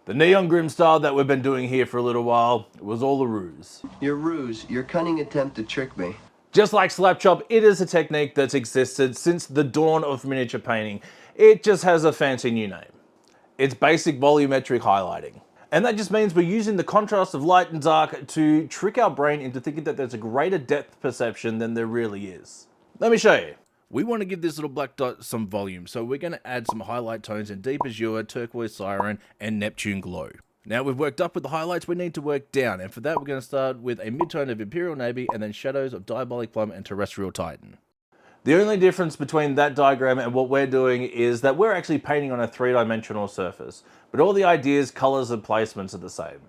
The neon grim style that we've been doing here for a little while, it was all a ruse. Your ruse, your cunning attempt to trick me. Just like Slapchop, it is a technique that's existed since the dawn of miniature painting. It just has a fancy new name. It's basic volumetric highlighting. And that just means we're using the contrast of light and dark to trick our brain into thinking that there's a greater depth perception than there really is. Let me show you. We want to give this little black dot some volume, so we're going to add some highlight tones in Deep Azure, Turquoise Siren, and Neptune Glow. Now we've worked up with the highlights, we need to work down, and for that we're going to start with a mid-tone of Imperial Navy and then shadows of Diabolic Plum and Terrestrial Titan. The only difference between that diagram and what we're doing is that we're actually painting on a three-dimensional surface, but all the ideas, colors, and placements are the same.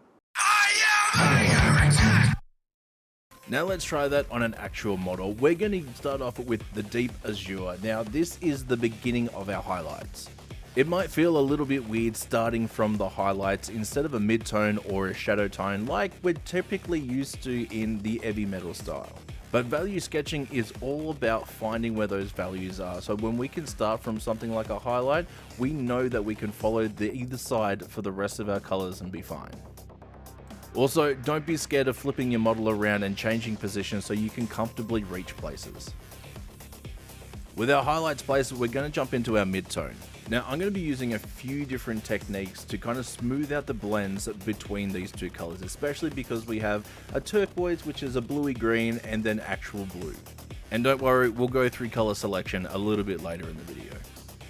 Now let's try that on an actual model. We're going to start off with the Deep Azure. Now this is the beginning of our highlights. It might feel a little bit weird starting from the highlights instead of a mid-tone or a shadow tone like we're typically used to in the heavy metal style. But value sketching is all about finding where those values are. So when we can start from something like a highlight, we know that we can follow the either side for the rest of our colors and be fine. Also, don't be scared of flipping your model around and changing position so you can comfortably reach places. With our highlights placed, we're going to jump into our mid-tone. Now, I'm going to be using a few different techniques to kind of smooth out the blends between these two colors, especially because we have a turquoise, which is a bluey green, and then actual blue. And don't worry, we'll go through color selection a little bit later in the video.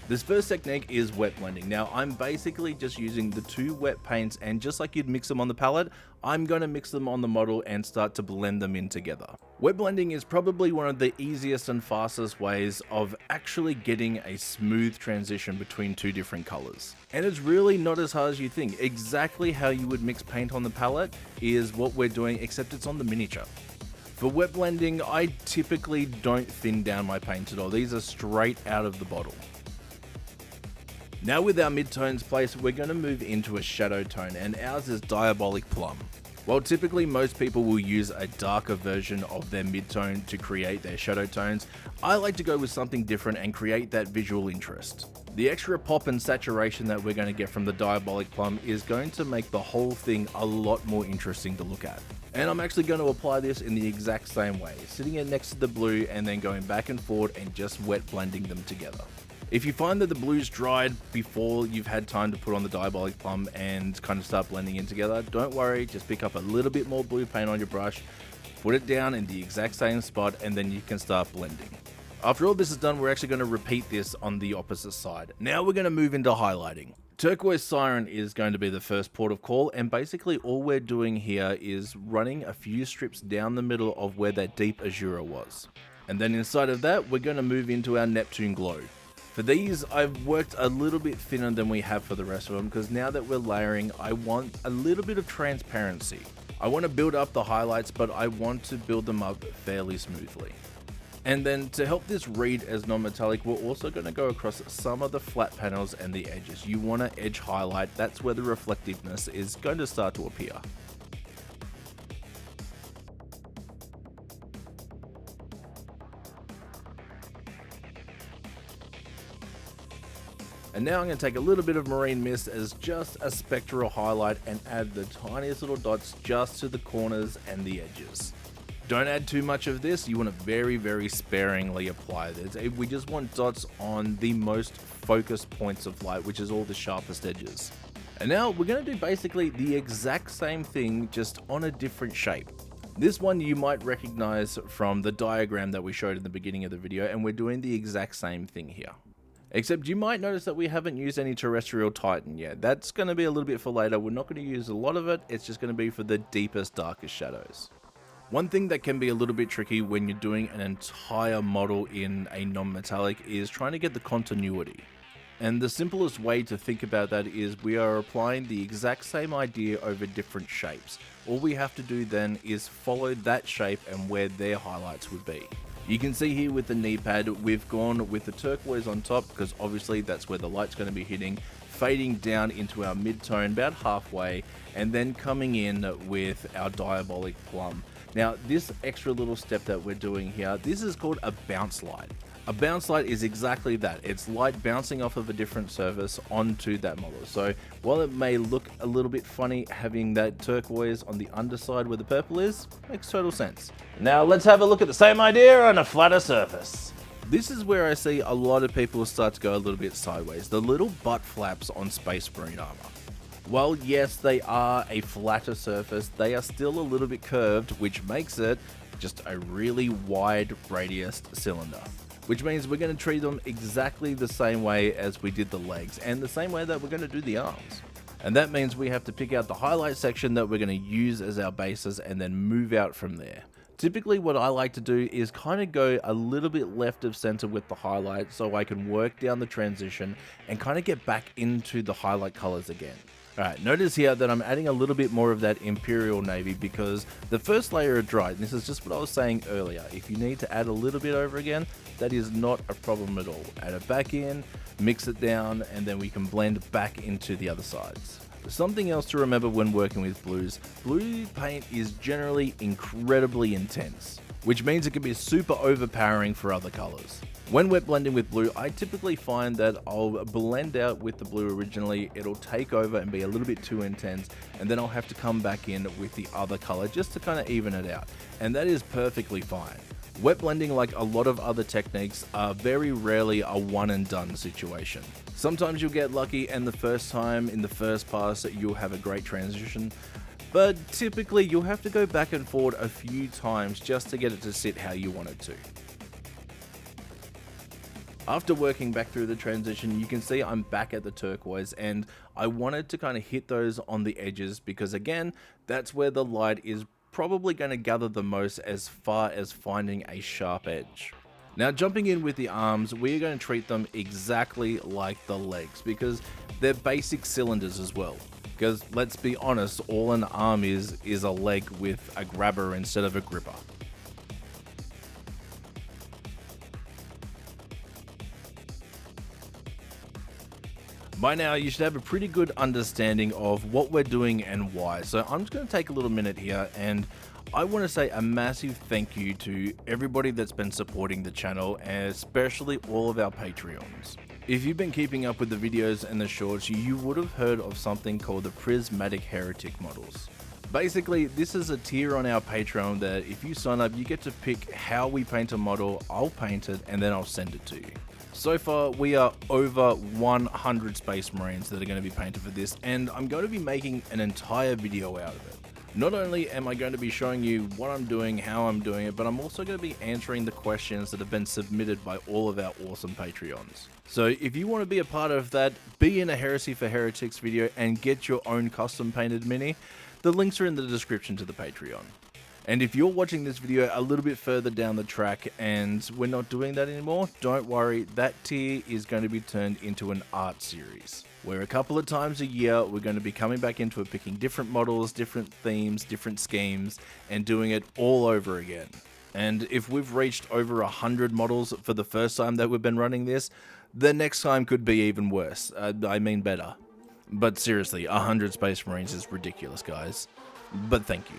This first technique is wet blending. Now, I'm basically just using the two wet paints, and just like you'd mix them on the palette, I'm going to mix them on the model and start to blend them in together. Wet blending is probably one of the easiest and fastest ways of actually getting a smooth transition between two different colors. And it's really not as hard as you think. Exactly how you would mix paint on the palette is what we're doing, except it's on the miniature. For wet blending, I typically don't thin down my paints at all. These are straight out of the bottle. Now with our mid-tones placed, we're going to move into a shadow tone, and ours is Diabolic Plum. While typically most people will use a darker version of their mid-tone to create their shadow tones, I like to go with something different and create that visual interest. The extra pop and saturation that we're going to get from the Diabolic Plum is going to make the whole thing a lot more interesting to look at. And I'm actually going to apply this in the exact same way, sitting it next to the blue and then going back and forward and just wet blending them together. If you find that the blue's dried before you've had time to put on the Diabolic Plum and kind of start blending in together, don't worry, just pick up a little bit more blue paint on your brush, put it down in the exact same spot, and then you can start blending. After all this is done, we're actually going to repeat this on the opposite side. Now we're going to move into highlighting. Turquoise Siren is going to be the first port of call, and basically all we're doing here is running a few strips down the middle of where that Deep Azure was. And then inside of that, we're going to move into our Neptune Glow. For these, I've worked a little bit thinner than we have for the rest of them, because now that we're layering, I want a little bit of transparency. I want to build up the highlights, but I want to build them up fairly smoothly. And then to help this read as non-metallic, we're also going to go across some of the flat panels and the edges. You want to edge highlight, that's where the reflectiveness is going to start to appear. And now I'm going to take a little bit of Marine Mist as just a spectral highlight and add the tiniest little dots just to the corners and the edges. Don't add too much of this, you want to very sparingly apply this. We just want dots on the most focused points of light, which is all the sharpest edges. And now we're going to do basically the exact same thing, just on a different shape. This one you might recognize from the diagram that we showed in the beginning of the video, and we're doing the exact same thing here. Except you might notice that we haven't used any Terrestrial Titan yet. That's going to be a little bit for later. We're not going to use a lot of it. It's just going to be for the deepest, darkest shadows. One thing that can be a little bit tricky when you're doing an entire model in a non-metallic is trying to get the continuity. And the simplest way to think about that is we are applying the exact same idea over different shapes. All we have to do then is follow that shape and where their highlights would be. You can see here with the knee pad, we've gone with the turquoise on top because obviously that's where the light's going to be hitting, fading down into our mid-tone about halfway, and then coming in with our Diabolic Plum. Now, this extra little step that we're doing here, this is called a bounce light. A bounce light is exactly that. It's light bouncing off of a different surface onto that model. So while it may look a little bit funny having that turquoise on the underside where the purple is, makes total sense. Now let's have a look at the same idea on a flatter surface. This is where I see a lot of people start to go a little bit sideways. The little butt flaps on Space Marine armor. While yes, they are a flatter surface, they are still a little bit curved, which makes it just a really wide radius cylinder. Which means we're going to treat them exactly the same way as we did the legs, and the same way that we're going to do the arms. And that means we have to pick out the highlight section that we're going to use as our bases and then move out from there. Typically what I like to do is kind of go a little bit left of center with the highlight so I can work down the transition and kind of get back into the highlight colors again. Alright, notice here that I'm adding a little bit more of that Imperial Navy because the first layer are dry. This is just what I was saying earlier. If you need to add a little bit over again, that is not a problem at all. Add it back in, mix it down, and then we can blend back into the other sides. Something else to remember when working with blues, blue paint is generally incredibly intense, which means it can be super overpowering for other colors. When wet blending with blue, I typically find that I'll blend out with the blue originally, it'll take over and be a little bit too intense, and then I'll have to come back in with the other color just to kind of even it out. And that is perfectly fine. Wet blending, like a lot of other techniques, are very rarely a one and done situation. Sometimes you'll get lucky and the first time in the first pass you'll have a great transition, but typically you'll have to go back and forward a few times just to get it to sit how you want it to. After working back through the transition, you can see I'm back at the turquoise, and I wanted to kind of hit those on the edges because again, that's where the light is probably going to gather the most as far as finding a sharp edge. Now jumping in with the arms, we're going to treat them exactly like the legs because they're basic cylinders as well. Because let's be honest, all an arm is a leg with a grabber instead of a gripper. By now, you should have a pretty good understanding of what we're doing and why. So I'm just going to take a little minute here, and I want to say a massive thank you to everybody that's been supporting the channel, and especially all of our Patreons. If you've been keeping up with the videos and the shorts, you would have heard of something called the Prismatic Heretic models. Basically, this is a tier on our Patreon that if you sign up, you get to pick how we paint a model, I'll paint it, and then I'll send it to you. So far, we are over 100 Space Marines that are going to be painted for this, and I'm going to be making an entire video out of it. Not only am I going to be showing you what I'm doing, how I'm doing it, but I'm also going to be answering the questions that have been submitted by all of our awesome Patreons. So if you want to be a part of that, be in a Heresy for Heretics video and get your own custom painted mini, the links are in the description to the Patreon. And if you're watching this video a little bit further down the track and we're not doing that anymore, don't worry, that tier is going to be turned into an art series, where a couple of times a year we're going to be coming back into it, picking different models, different themes, different schemes, and doing it all over again. And if we've reached over 100 models for the first time that we've been running this, the next time could be even worse. I mean better. But seriously, 100 Space Marines is ridiculous, guys. But thank you.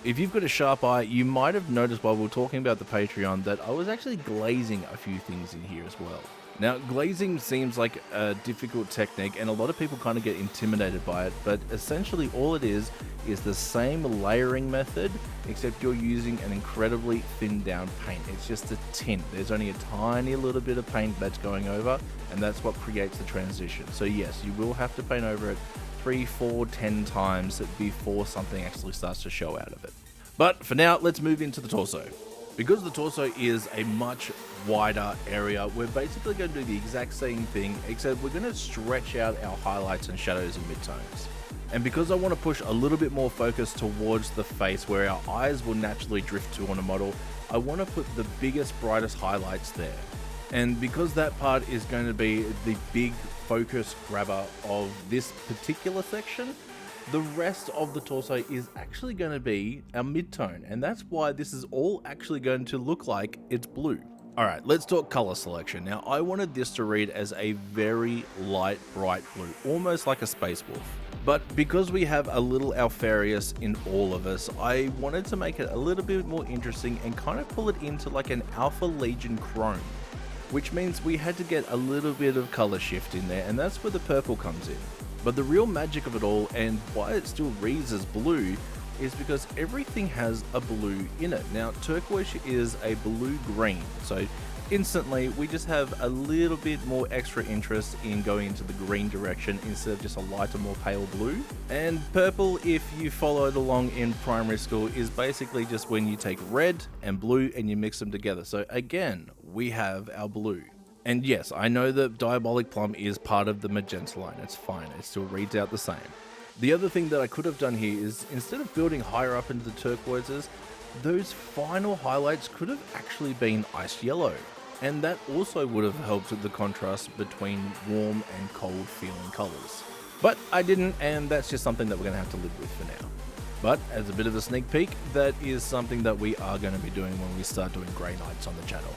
If you've got a sharp eye, you might have noticed while we were talking about the Patreon that I was actually glazing a few things in here as well. Now, glazing seems like a difficult technique and a lot of people kind of get intimidated by it, but essentially all it is the same layering method, except you're using an incredibly thinned down paint. It's just a tint. There's only a tiny little bit of paint that's going over, and that's what creates the transition. So yes, you will have to paint over it 3, 4, 10 times before something actually starts to show out of it. But for now, let's move into the torso. Because the torso is a much wider area, we're basically going to do the exact same thing, except we're going to stretch out our highlights and shadows and midtones. And because I want to push a little bit more focus towards the face where our eyes will naturally drift to on a model, I want to put the biggest, brightest highlights there. And because that part is going to be the big focus grabber of this particular section, the rest of the torso is actually going to be our midtone, and that's why this is all actually going to look like it's blue. Alright, let's talk color selection. Now, I wanted this to read as a very light, bright blue, almost like a space wolf. But because we have a little Alfarius in all of us, I wanted to make it a little bit more interesting and kind of pull it into like an Alpha Legion chrome, which means we had to get a little bit of color shift in there, and that's where the purple comes in. But the real magic of it all, and why it still reads as blue, is because everything has a blue in it. Now, turquoise is a blue-green, so instantly we just have a little bit more extra interest in going into the green direction instead of just a lighter, more pale blue. And purple, if you followed along in primary school, is basically just when you take red and blue and you mix them together. So again, we have our blue. And yes, I know that Diabolic Plum is part of the magenta line. It's fine, it still reads out the same. The other thing that I could have done here is, instead of building higher up into the turquoises, those final highlights could have actually been ice yellow. And that also would have helped the contrast between warm and cold feeling colors. But I didn't, and that's just something that we're going to have to live with for now. But as a bit of a sneak peek, that is something that we are going to be doing when we start doing grey nights on the channel.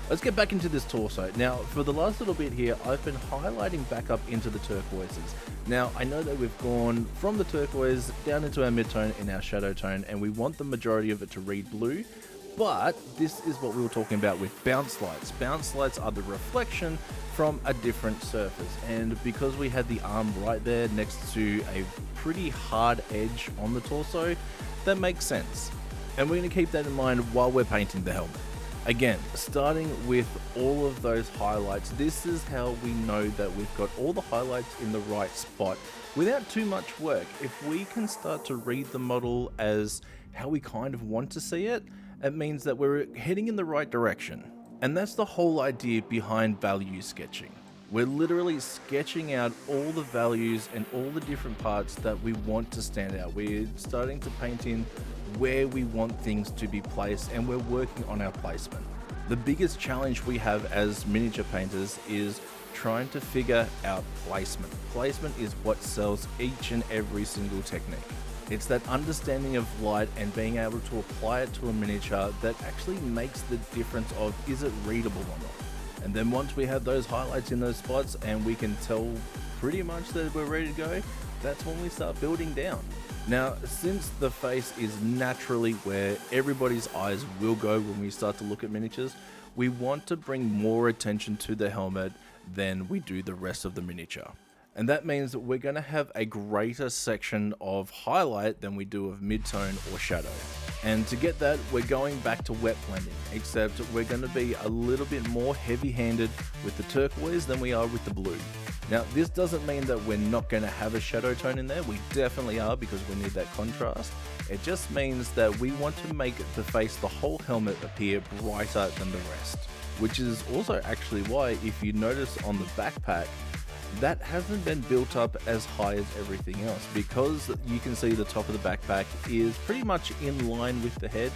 Let's get back into this torso. Now, for the last little bit here, I've been highlighting back up into the turquoises. Now, I know that we've gone from the turquoise down into our mid-tone in our shadow tone, and we want the majority of it to read blue, but this is what we were talking about with bounce lights. Bounce lights are the reflection from a different surface, and because we had the arm right there next to a pretty hard edge on the torso, that makes sense. And we're going to keep that in mind while we're painting the helmet. Again, starting with all of those highlights, this is how we know that we've got all the highlights in the right spot without too much work. If we can start to read the model as how we kind of want to see it, it means that we're heading in the right direction. And that's the whole idea behind value sketching. We're literally sketching out all the values and all the different parts that we want to stand out. We're starting to paint in where we want things to be placed, and we're working on our placement. The biggest challenge we have as miniature painters is trying to figure out placement. Placement is what sells each and every single technique. It's that understanding of light and being able to apply it to a miniature that actually makes the difference of, is it readable or not? And then once we have those highlights in those spots and we can tell pretty much that we're ready to go, that's when we start building down. Now, since the face is naturally where everybody's eyes will go when we start to look at miniatures, we want to bring more attention to the helmet than we do the rest of the miniature. And that means that we're going to have a greater section of highlight than we do of mid-tone or shadow. And to get that, we're going back to wet blending, except we're going to be a little bit more heavy-handed with the turquoise than we are with the blue. Now, this doesn't mean that we're not going to have a shadow tone in there. We definitely are, because we need that contrast. It just means that we want to make the face, the whole helmet, appear brighter than the rest. Which is also actually why, if you notice on the backpack, that hasn't been built up as high as everything else, because you can see the top of the backpack is pretty much in line with the head.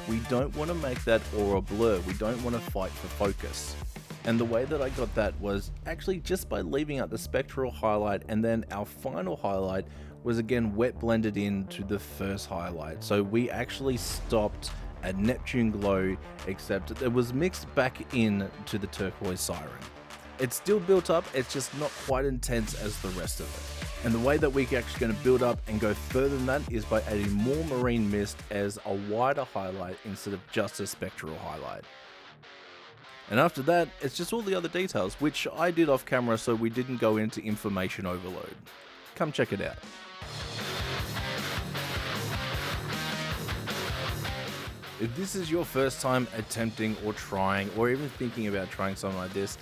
We don't want to make that aura blur. We don't want to fight for focus. And the way that I got that was actually just by leaving out the spectral highlight, and then our final highlight was again wet blended into the first highlight. So we actually stopped at Neptune Glow, except it was mixed back in to the Turquoise Siren. It's still built up, it's just not quite intense as the rest of it. And the way that we're actually going to build up and go further than that is by adding more marine mist as a wider highlight instead of just a spectral highlight. And after that, it's just all the other details, which I did off camera so we didn't go into information overload. Come check it out. If this is your first time attempting or trying, or even thinking about trying something like this,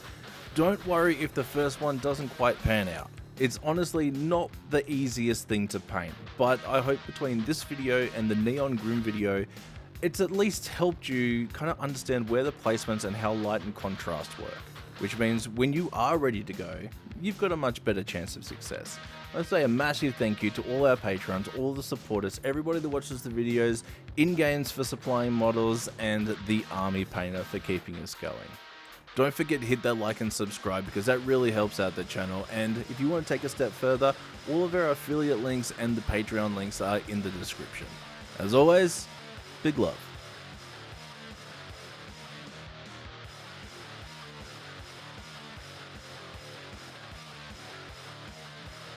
don't worry if the first one doesn't quite pan out. It's honestly not the easiest thing to paint, but I hope between this video and the Neon Grim video, it's at least helped you kind of understand where the placements and how light and contrast work. Which means when you are ready to go, you've got a much better chance of success. I'd say a massive thank you to all our patrons, all the supporters, everybody that watches the videos, in-games for supplying models, and the army painter for keeping us going. Don't forget to hit that like and subscribe, because that really helps out the channel. And if you want to take a step further, all of our affiliate links and the Patreon links are in the description. As always, big love.